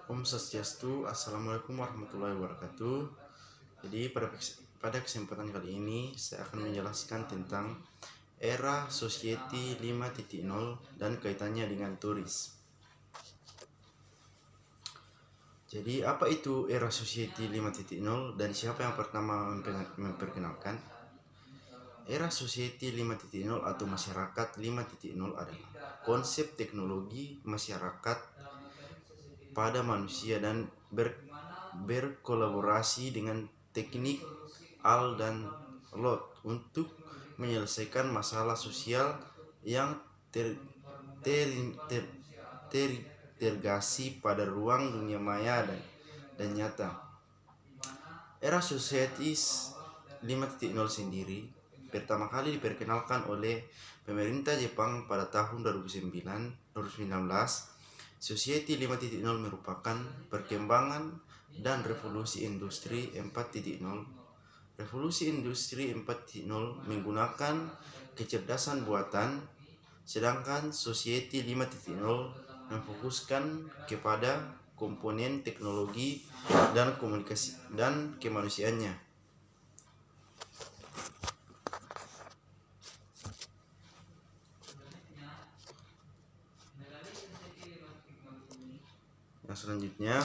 Om Swastiastu, Assalamualaikum warahmatullahi wabarakatuh. Jadi pada kesempatan kali ini saya akan menjelaskan tentang era Society 5.0 dan kaitannya dengan turis. Jadi apa itu era Society 5.0 dan siapa yang pertama memperkenalkan? Era Society 5.0 atau masyarakat 5.0 adalah konsep teknologi masyarakat pada manusia dan berkolaborasi dengan teknik Al dan Lot untuk menyelesaikan masalah sosial yang tergasi pada ruang dunia maya dan nyata. Era Societies 5.0 sendiri pertama kali diperkenalkan oleh pemerintah Jepang pada tahun 2019. Society 5.0 merupakan perkembangan dan revolusi industri 4.0. Revolusi industri 4.0 menggunakan kecerdasan buatan, sedangkan Society 5.0 memfokuskan kepada komponen teknologi dan komunikasi dan kemanusiaannya. Yang selanjutnya,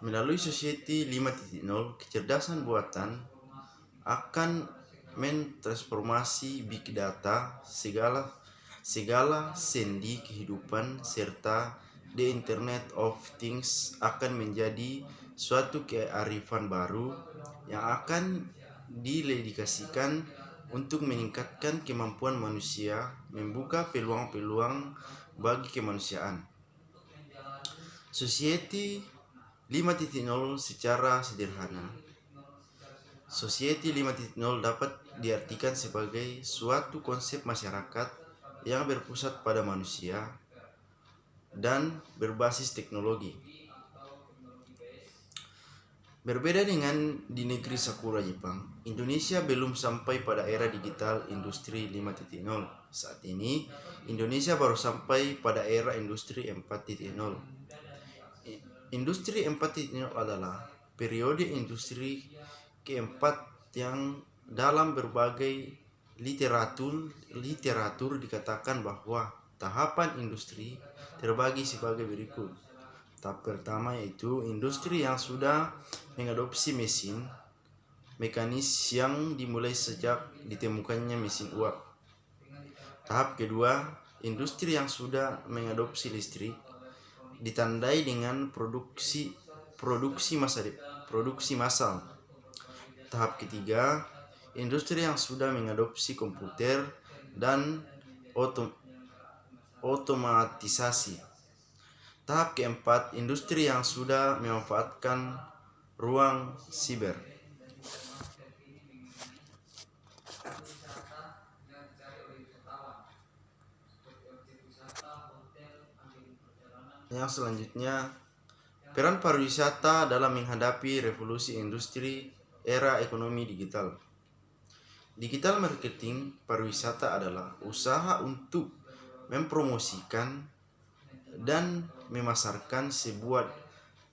melalui Society 5.0, kecerdasan buatan akan mentransformasi big data, segala sendi kehidupan, serta The Internet of Things akan menjadi suatu kearifan baru yang akan didedikasikan untuk meningkatkan kemampuan manusia, membuka peluang-peluang bagi kemanusiaan. Society 5.0 secara sederhana. Society 5.0 dapat diartikan sebagai suatu konsep masyarakat yang berpusat pada manusia dan berbasis teknologi. Berbeda dengan di negeri Sakura Jepang, Indonesia belum sampai pada era digital industri 5.0. Saat ini, Indonesia baru sampai pada era industri 4.0. Industri 4.0 adalah periode industri keempat yang dalam berbagai literatur dikatakan bahwa tahapan industri terbagi sebagai berikut. Tahap pertama yaitu industri yang sudah mengadopsi mesin mekanis yang dimulai sejak ditemukannya mesin uap. Tahap kedua, industri yang sudah mengadopsi listrik ditandai dengan produksi massal. Tahap ketiga, industri yang sudah mengadopsi komputer dan otomatisasi. Tahap keempat, industri yang sudah memanfaatkan ruang siber. Yang selanjutnya, peran pariwisata dalam menghadapi revolusi industri era ekonomi digital. Digital marketing pariwisata adalah usaha untuk mempromosikan dan memasarkan sebuah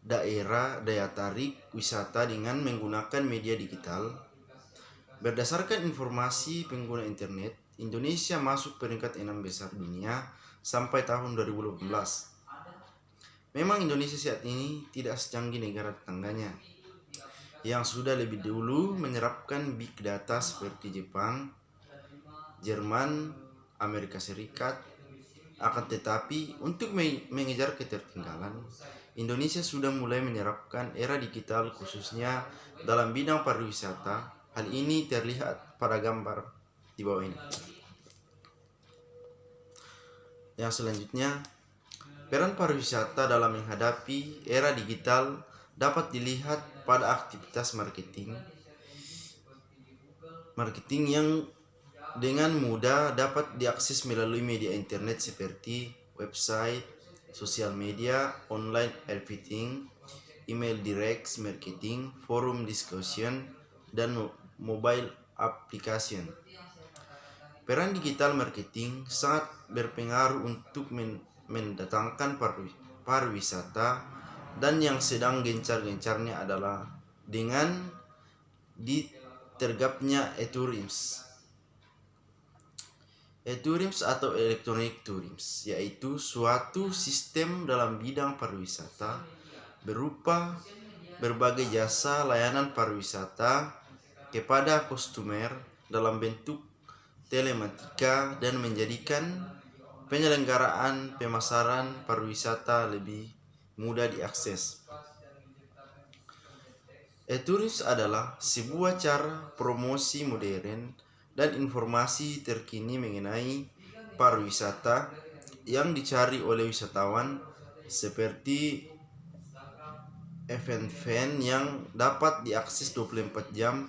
daerah daya tarik wisata dengan menggunakan media digital. Berdasarkan informasi pengguna internet, Indonesia masuk peringkat 6 besar dunia sampai tahun 2018. Memang Indonesia saat ini tidak secanggih negara tetangganya yang sudah lebih dulu menerapkan big data seperti Jepang, Jerman, Amerika Serikat. Akan tetapi, untuk mengejar ketertinggalan, Indonesia sudah mulai menerapkan era digital khususnya dalam bidang pariwisata. Hal ini terlihat pada gambar di bawah ini. Yang selanjutnya, peran pariwisata dalam menghadapi era digital dapat dilihat pada aktivitas marketing yang dengan mudah dapat diakses melalui media internet seperti website, sosial media, online advertising, email direct marketing, forum discussion, dan mobile application. Peran digital marketing sangat berpengaruh untuk mendatangkan pariwisata, dan yang sedang gencar-gencarnya adalah dengan ditergapnya e-tourism. E-tourism atau electronic tourism yaitu suatu sistem dalam bidang pariwisata berupa berbagai jasa layanan pariwisata kepada konsumer dalam bentuk telematika dan menjadikan penyelenggaraan pemasaran pariwisata lebih mudah diakses. E-tourism adalah sebuah cara promosi modern dan informasi terkini mengenai pariwisata yang dicari oleh wisatawan, seperti event-event yang dapat diakses 24 jam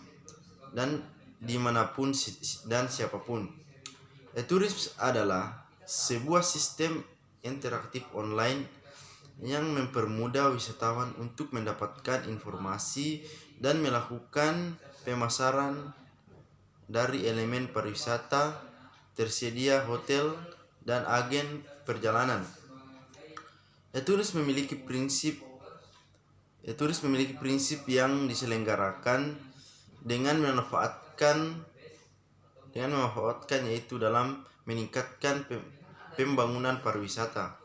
dan dimanapun dan siapapun. E-tourism adalah sebuah sistem interaktif online yang mempermudah wisatawan untuk mendapatkan informasi dan melakukan pemasaran dari elemen pariwisata, tersedia hotel, dan agen perjalanan. E-tourism memiliki prinsip yang diselenggarakan dengan memanfaatkan yaitu dalam meningkatkan pembangunan pariwisata.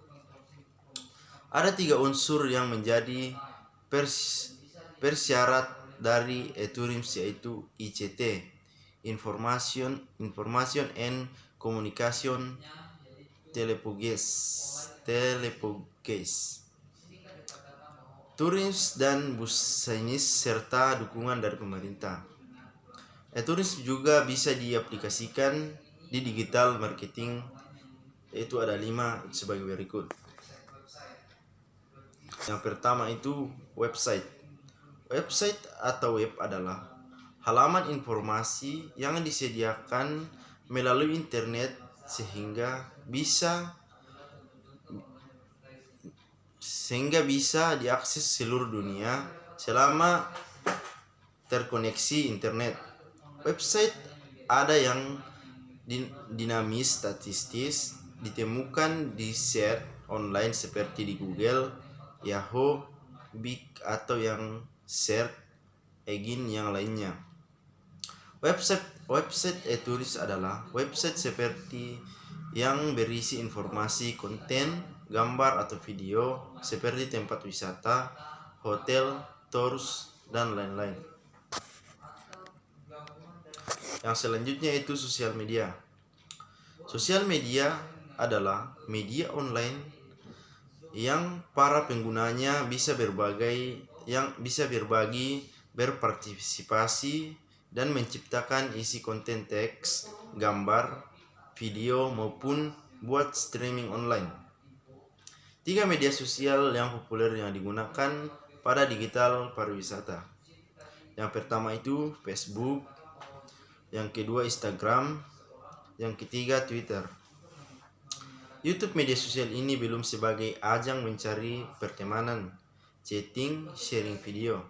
Ada 3 unsur yang menjadi persyarat dari e-tourism yaitu ICT, Information and Communication Telepoges, tourism dan bisnis serta dukungan dari pemerintah. E-tourism juga bisa diaplikasikan di digital marketing, yaitu ada 5 sebagai berikut. Yang pertama itu website. Website atau web adalah halaman informasi yang disediakan melalui internet sehingga bisa diakses seluruh dunia selama terkoneksi internet. Website ada yang dinamis statistis ditemukan di search online seperti di Google, Yahoo, Bing atau yang search engine yang lainnya. Website e-tourism adalah website seperti yang berisi informasi, konten, gambar atau video seperti tempat wisata, hotel, tours, dan lain-lain. Yang selanjutnya itu sosial media. Sosial media adalah media online yang para penggunanya bisa berbagi, berpartisipasi, dan menciptakan isi konten teks, gambar, video maupun buat streaming online. 3 media sosial yang populer yang digunakan pada digital pariwisata. Yang pertama itu Facebook, yang kedua Instagram, yang ketiga Twitter. YouTube media sosial ini belum sebagai ajang mencari pertemanan, chatting, sharing video.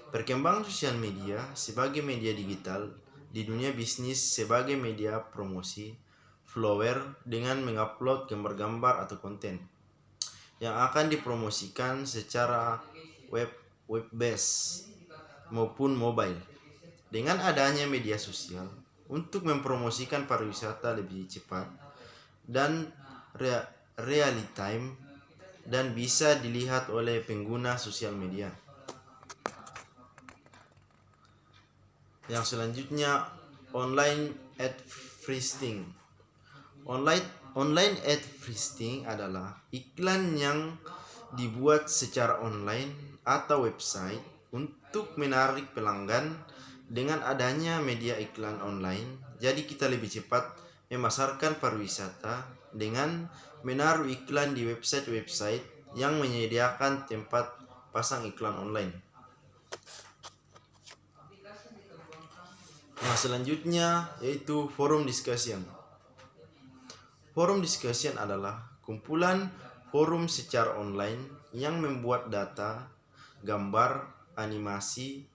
Perkembangan sosial media sebagai media digital di dunia bisnis sebagai media promosi, follower dengan mengupload gambar-gambar atau konten yang akan dipromosikan secara web-based maupun mobile. Dengan adanya media sosial untuk mempromosikan pariwisata lebih cepat dan real time dan bisa dilihat oleh pengguna sosial media. Yang selanjutnya online advertising. Online advertising adalah iklan yang dibuat secara online atau website untuk menarik pelanggan. Dengan adanya media iklan online, jadi kita lebih cepat memasarkan pariwisata dengan menaruh iklan di website-website yang menyediakan tempat pasang iklan online. Yang selanjutnya yaitu forum discussion. Forum discussion adalah kumpulan forum secara online yang membuat data, gambar, animasi,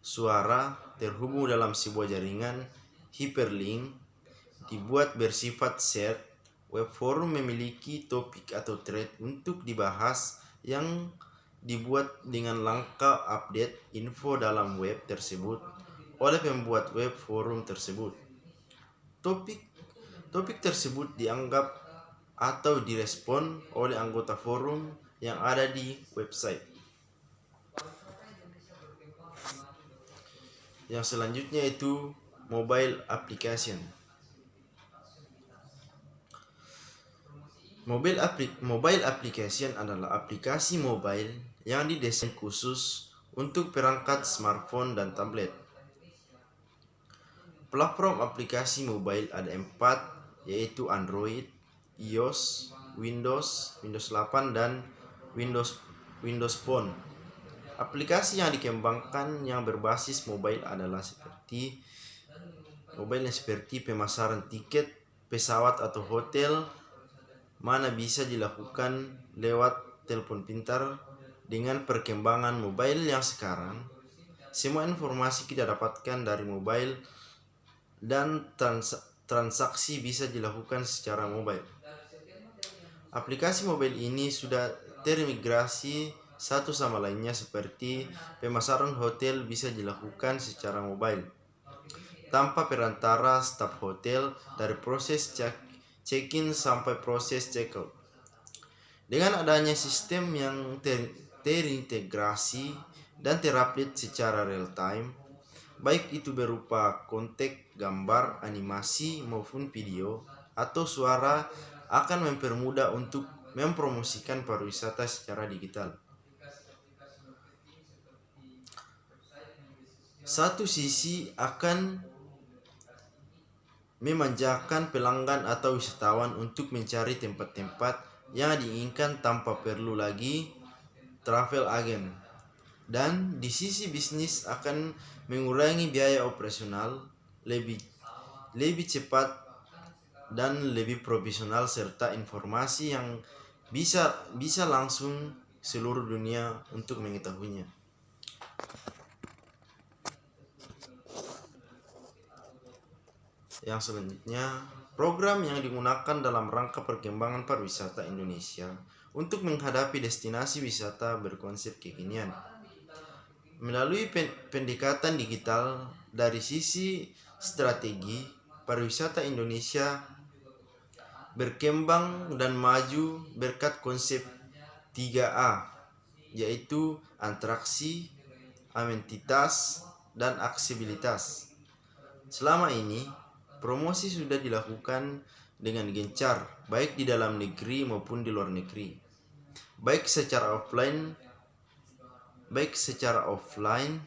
suara terhubung dalam sebuah jaringan hyperlink dibuat bersifat shared Web forum memiliki topik atau thread untuk dibahas yang dibuat dengan langkah update info dalam web tersebut oleh pembuat web forum tersebut. Topik tersebut dianggap atau direspon oleh anggota forum yang ada di website. Yang selanjutnya itu mobile application. Mobile application adalah aplikasi mobile yang didesain khusus untuk perangkat smartphone dan tablet. Platform aplikasi mobile ada 4, yaitu Android, iOS, Windows 8 dan Windows Phone. Aplikasi yang dikembangkan yang berbasis mobile adalah seperti pemasaran tiket pesawat atau hotel, mana bisa dilakukan lewat telepon pintar. Dengan perkembangan mobile yang sekarang, semua informasi kita dapatkan dari mobile dan transaksi bisa dilakukan secara mobile. Aplikasi mobile ini sudah terintegrasi satu sama lainnya, seperti pemasaran hotel bisa dilakukan secara mobile tanpa perantara staf hotel dari proses check-in sampai proses check-out. Dengan adanya sistem yang terintegrasi dan terupdate secara real time, baik itu berupa konten, gambar, animasi maupun video atau suara, akan mempermudah untuk mempromosikan pariwisata secara digital. Satu sisi akan memanjakan pelanggan atau wisatawan untuk mencari tempat-tempat yang diinginkan tanpa perlu lagi travel agent. Dan di sisi bisnis akan mengurangi biaya operasional, lebih cepat dan lebih profesional, serta informasi yang bisa langsung seluruh dunia untuk mengetahuinya. Yang selanjutnya, program yang digunakan dalam rangka perkembangan pariwisata Indonesia untuk menghadapi destinasi wisata berkonsep kekinian. Melalui pendekatan digital, dari sisi strategi, pariwisata Indonesia berkembang dan maju berkat konsep 3A, yaitu atraksi, amenitas, dan aksesibilitas. Selama ini, promosi sudah dilakukan dengan gencar, baik di dalam negeri maupun di luar negeri, baik secara offline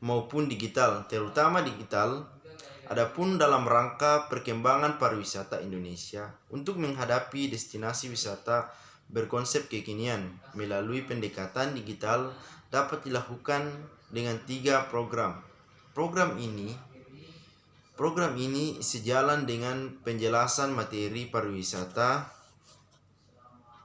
maupun digital, terutama digital. Adapun dalam rangka perkembangan pariwisata Indonesia untuk menghadapi destinasi wisata berkonsep kekinian melalui pendekatan digital dapat dilakukan dengan 3 program. Program ini sejalan dengan penjelasan materi pariwisata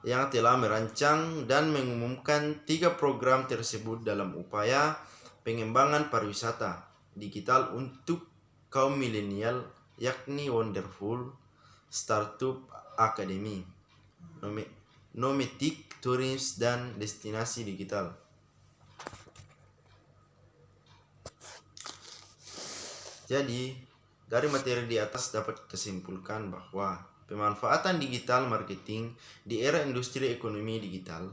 yang telah merancang dan mengumumkan 3 program tersebut dalam upaya pengembangan pariwisata digital untuk kaum milenial, yakni Wonderful Startup Academy, Nomatic Tourism, dan Destinasi Digital. Jadi, dari materi di atas dapat kita simpulkan bahwa pemanfaatan digital marketing di era industri ekonomi digital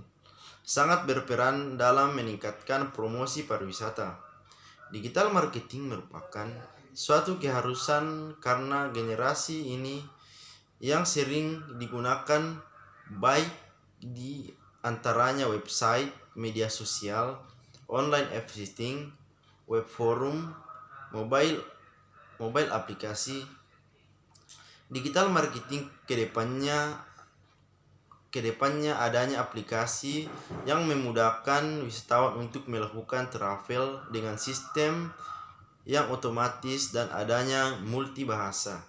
sangat berperan dalam meningkatkan promosi pariwisata. Digital marketing merupakan suatu keharusan karena generasi ini yang sering digunakan baik di antaranya website, media sosial, online advertising, web forum, mobile aplikasi. Digital marketing kedepannya adanya aplikasi yang memudahkan wisatawan untuk melakukan travel dengan sistem yang otomatis dan adanya multibahasa.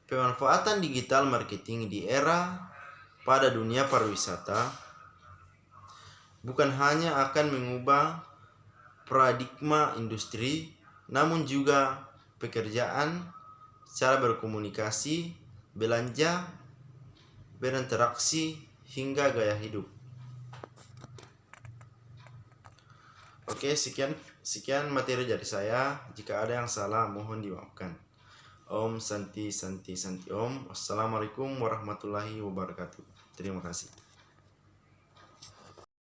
Pemanfaatan digital marketing di era pada dunia pariwisata bukan hanya akan mengubah paradigma industri, namun juga pekerjaan, cara berkomunikasi, belanja, berinteraksi, hingga gaya hidup. Oke, sekian materi dari saya. Jika ada yang salah, mohon dimaafkan. Om Santi Santi Santi Om. Wassalamualaikum warahmatullahi wabarakatuh. Terima kasih.